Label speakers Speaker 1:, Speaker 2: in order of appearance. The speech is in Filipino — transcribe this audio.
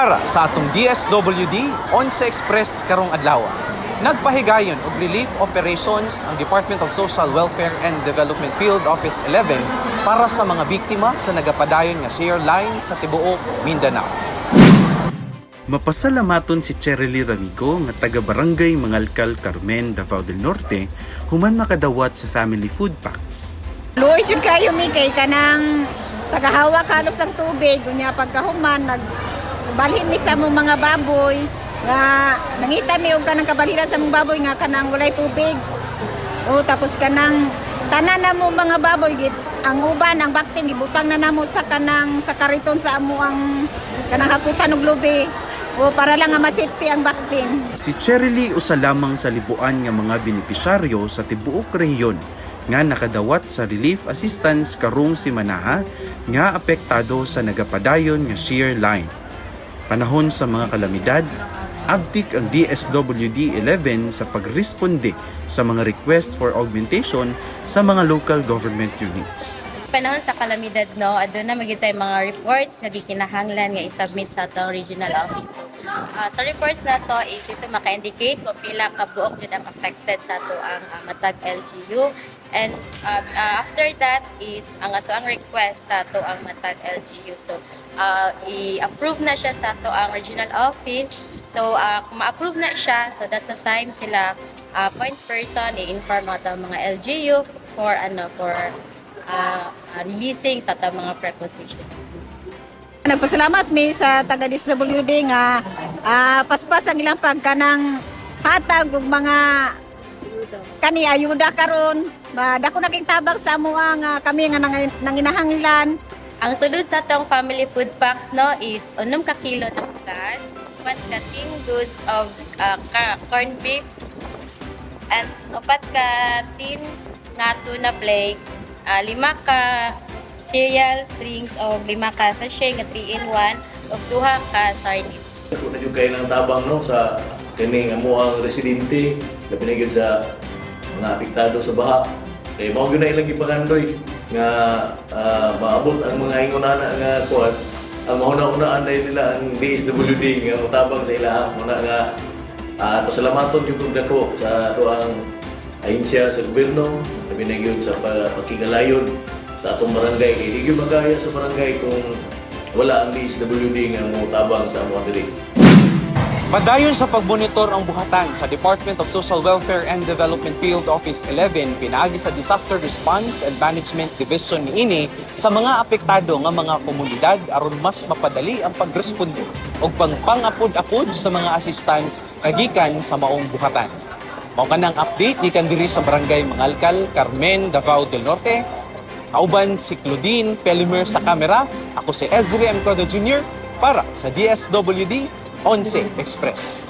Speaker 1: Para sa atong DSWD 11 Express karong adlaw. Nagpahigayon og relief operations ang Department of Social Welfare and Development Field Office 11 para sa mga biktima sa nagapadayon nga share line sa tibuok Mindanao. Mapasalamaton si Cheryly Ramigo nga taga-barangay Mangalcal, Carmen, Davao del Norte human makadawat sa family food packs.
Speaker 2: Luoy jud kayo mi kay kanang tagahawak halos ang tubig unya pagkahuman nagbalhin mi sa mong mga baboy nga nangita mi og kanang kabalhiran sa mong baboy nga kanang walay tubig. O tapos kanang tanan na mo mga baboy gid ang uban ang baktin gibutang na namo sa kanang sa kariton sa amo ang kanang haputan og lubi. O para lang nga masipti ang baktin.
Speaker 1: Si Cheryly usa lamang sa libuan nga mga benepisyaryo sa tibuok rehiyon nga nakadawat sa relief assistance karong simanaha nga apektado sa nagapadayon nga shear line. Panahon sa mga kalamidad, abtik ang DSWD-11 sa pagresponde sa mga request for augmentation sa mga local government units.
Speaker 3: Panahon sa kalamidad, no, adun na magitay mga reports nga gikinahanglan nga i-submit sa atong regional office. So, sa reports na to, ito maka-indicate kung pila ka buok yun ang affected sa ato ang matag LGU. And after that is ang ato ang request sa ato ang matag LGU. So, i-approve na siya sa ato ang regional office. So, kung ma-approve na siya, so that's the time sila point person i-inform ato ang mga LGU for releasing sa ato mga prepositions.
Speaker 2: Nagpasalamat mi sa taga DSWD nga paspas ang ilang pagkanang hatag ug mga kani ayuda karon. Dako naging tabang sa amoa nga kami nga nanginahanglan.
Speaker 3: Ang sulod sa atong family food packs, no, is 6 ka kilo ng gas, 1 ka tin goods of corned beef, and 4 ka tin nga tuna flakes, 5 ka cereal strings o 5 ka sachet nga 3-in-1 o 2 ka sardines.
Speaker 4: Ako na yung kayo ng tabang no, sa kaning amuang residente na pinagyan sa mga apektado sa baha. Kaya mga yun na ilang ipangandoy nga maabot ang mga ingunana nga kuwan. Ang mahuna-unaan na nila ang DSWD nga mutabang sa ilaha. Muna nga pasalamaton yung dako sa tuang ahinsya sa gobyerno na pinagyan sa pagkigalayon sa atong barangay. Hindi yung magaya sa barangay kung wala ang DSWD nga mutabang sa mga diri.
Speaker 1: Padayon sa pagmonitor ang buhatan sa Department of Social Welfare and Development Field Office 11 pinaagi sa Disaster Response and Management Division niini sa mga apektado nga mga komunidad aron mas mapadali ang pagresponde ug pangapod-apod sa mga assistance kagikan sa maong buhatan. Mao kanang update gikan diri sa Barangay Mangalcal, Carmen, Davao del Norte. Kauban si Claudine Pelimer sa kamera. Ako si Ezri M. Codo Jr. para sa DSWD 11 Express.